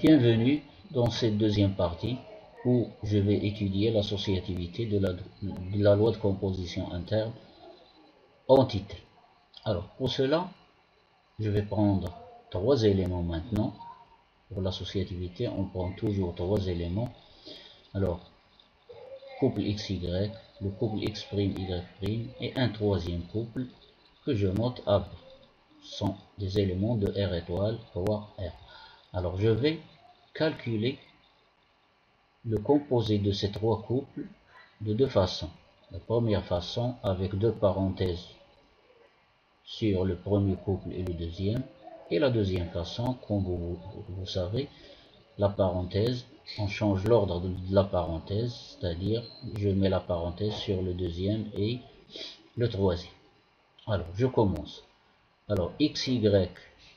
Bienvenue dans cette deuxième partie où je vais étudier l'associativité de la loi de composition interne entité. Alors pour cela, je vais prendre trois éléments maintenant. Pour l'associativité, on prend toujours trois éléments. Alors, couple XY, le couple X', Y' et un troisième couple que je note AB. Sont des éléments de R étoile, power R. Alors je vais calculer le composé de ces trois couples de deux façons. La première façon avec deux parenthèses sur le premier couple et le deuxième. Et la deuxième façon, comme vous savez, la parenthèse, on change l'ordre de la parenthèse, c'est-à-dire je mets la parenthèse sur le deuxième et le troisième. Alors je commence. Alors XY,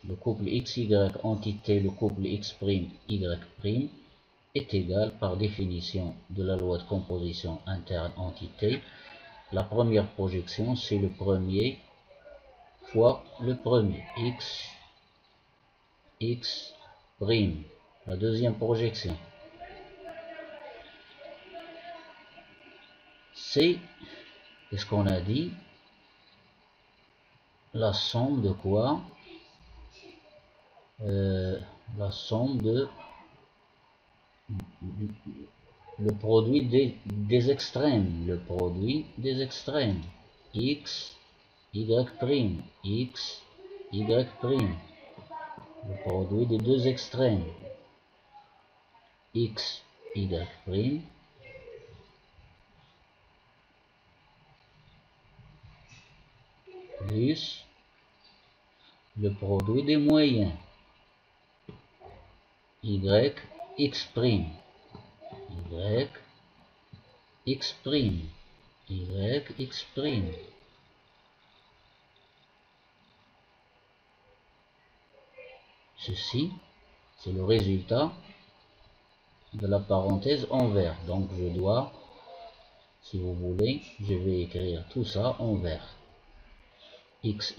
le couple XY entité, le couple X', Y' est égal par définition de la loi de composition interne entité. La première projection, c'est le premier fois le premier, X'. La deuxième projection, c'est, qu'est-ce qu'on a dit? La somme de quoi? La somme de le produit des extrêmes, le produit des extrêmes, X, Y', X, Y', le produit des deux extrêmes, X, Y', plus le produit des moyens, Y, X', Y, X', Y, X'. Ceci, c'est le résultat de la parenthèse en vert. Donc je dois, si vous voulez, je vais écrire tout ça en vert. X',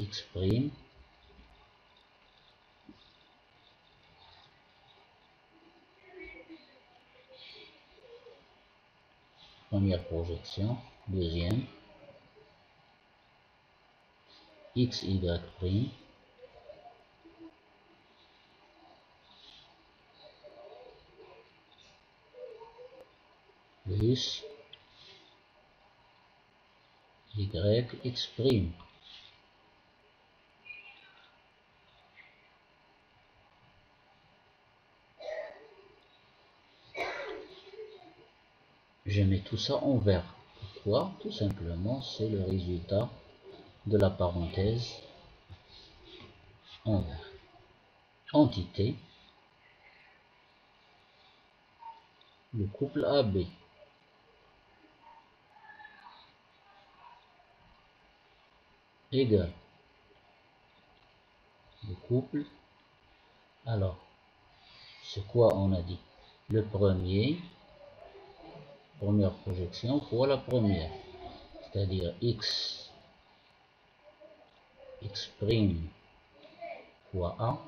première projection, deuxième, X, Y', plus Y, X'. Je mets tout ça en vert. Pourquoi? Tout simplement, c'est le résultat de la parenthèse en vert. Entité, le couple AB. Égal le couple. Alors, c'est quoi on a dit? Le premier, première projection fois la première, c'est-à-dire X', fois A.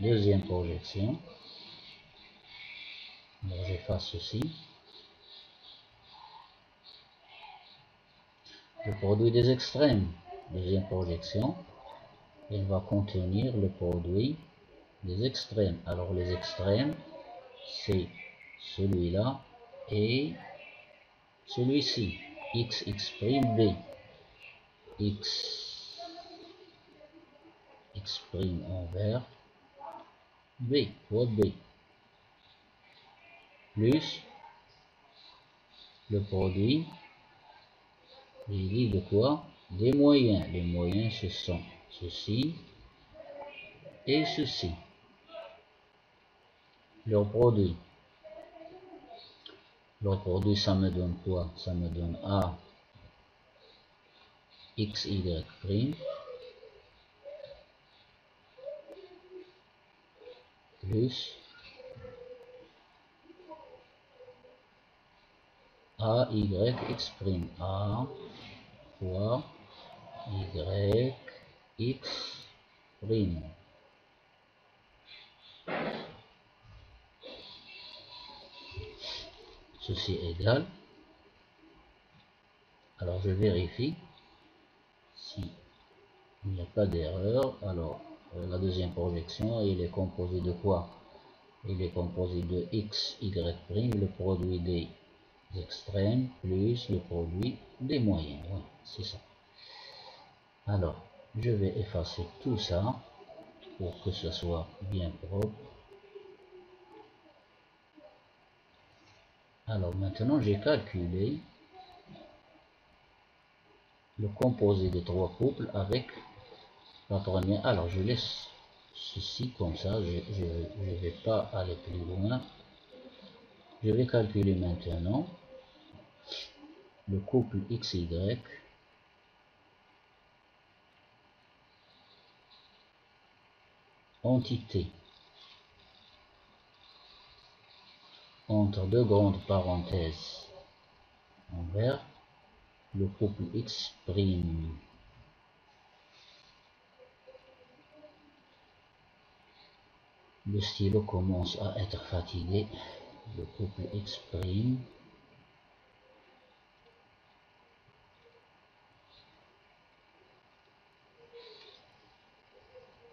Deuxième projection. Alors j'efface ceci. Le produit des extrêmes. Deuxième projection. Il va contenir le produit des extrêmes. Alors les extrêmes, c'est celui-là et celui-ci. X', B. X', en vert. B, fois B. Plus le produit, j'ai dit de quoi? Des moyens. Les moyens, ce sont ceci et ceci. Leur produit, ça me donne quoi? Ça me donne A, X, Y', plus A, Y, X'. A fois Y, X'. ceci égale. Alors je vérifie si il n'y a pas d'erreur. Alors la deuxième projection, il est composé de quoi? Il est composé de x, y', le produit des extrêmes plus le produit des moyens. Oui, c'est ça. Alors, je vais effacer tout ça pour que ce soit bien propre. Alors maintenant, j'ai calculé le composé des trois couples avec la première. Alors, je laisse ceci comme ça. Je ne vais pas aller plus loin. Je vais calculer maintenant le couple XY entité entre deux grandes parenthèses en vert, le couple X'. Le stylo commence à être fatigué. Le couple X',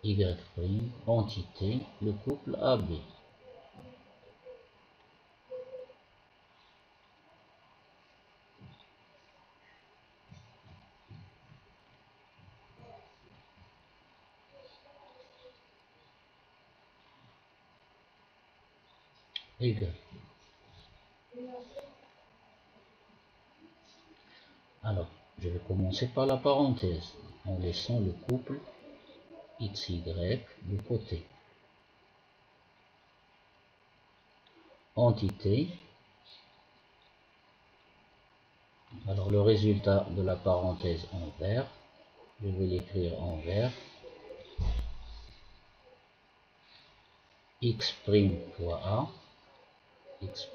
Y', entité, le couple AB. Égal. Alors, je vais commencer par la parenthèse, en laissant le couple XY de côté. Entité. Alors, le résultat de la parenthèse en vert, je vais l'écrire en vert. X' fois A. X'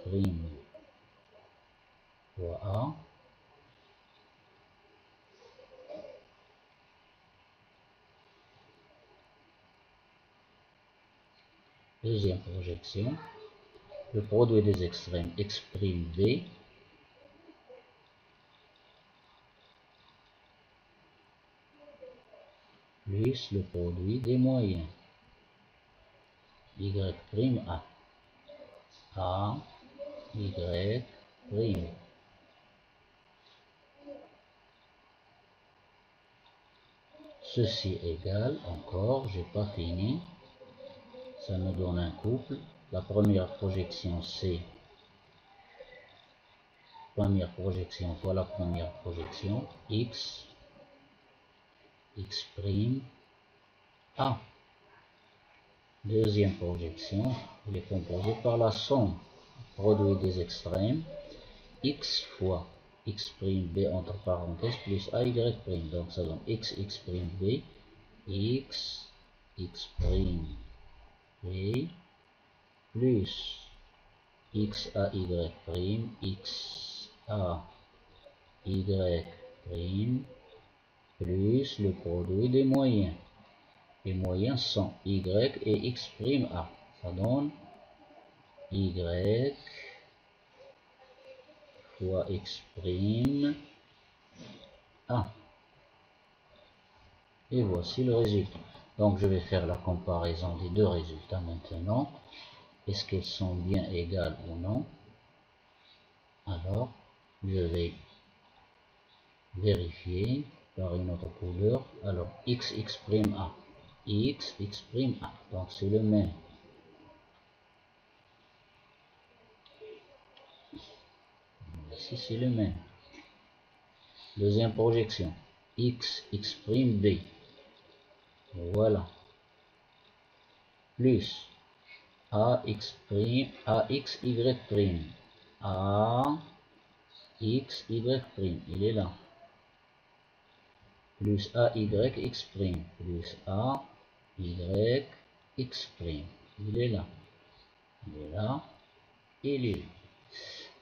fois A. Deuxième projection. Le produit des extrêmes X' B plus le produit des moyens Y' A. A, Y'. Ceci égale, encore, j'ai pas fini, ça me donne un couple. La première projection c'est première projection fois la première projection, X, X', A. Deuxième projection, elle est composée par la somme produit des extrêmes, X fois X' B entre parenthèses plus AY'. Donc ça donne X, X' B, X, X' B plus X A Y', X A Y' plus le produit des moyens. Les moyens sont Y et X' A. Ça donne Y fois X' A. Et voici le résultat. Donc je vais faire la comparaison des deux résultats maintenant. Est-ce qu'elles sont bien égales ou non? Alors, je vais vérifier par une autre couleur. Alors, X', A. X', A. Donc c'est le même. Ici c'est le même. Deuxième projection. X', B. Voilà. Plus AX', AX, Y'. A, X, Y'. Il est là. Plus AY, X'. Plus A, Y, X'. Il est là. Il est là. Il est là.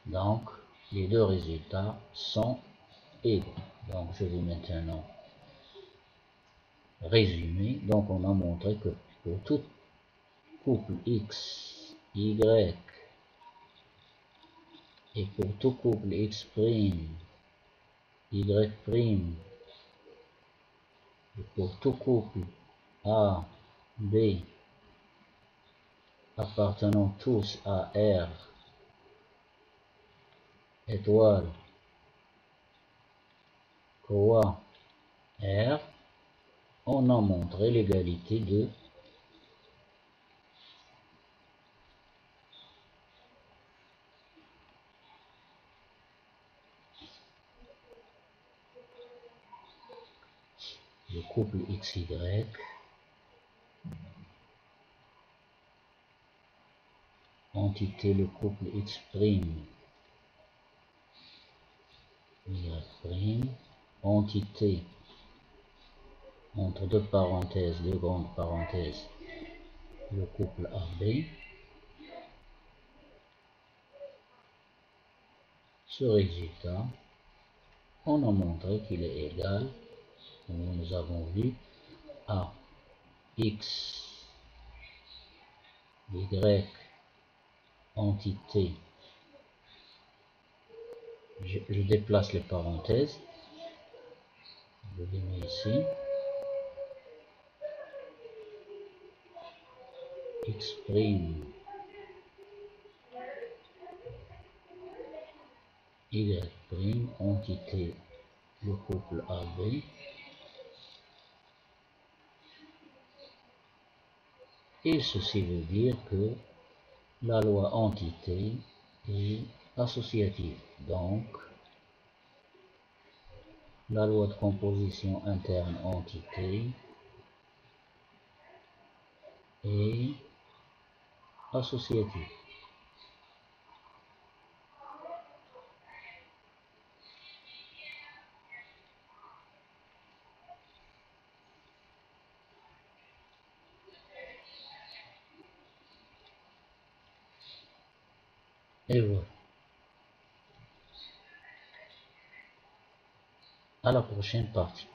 Donc, les deux résultats sont égaux. Donc, je vais maintenant résumer. Donc, on a montré que pour tout couple X, Y Et pour tout couple X', Y', et pour tout couple A, B, appartenant tous à R, étoile, croix, R, on a montré l'égalité de le couple XY, entité le couple X', Y', entité entre deux parenthèses, deux grandes parenthèses, le couple AB. Ce résultat, on a montré qu'il est égal, comme nous avons vu, à X, Y, entité, je déplace les parenthèses, je les mets ici, X', Y', entité, le couple AB, et ceci veut dire que la loi entité est associative. Donc, la loi de composition interne entité est associative. Et voilà. À la prochaine partie.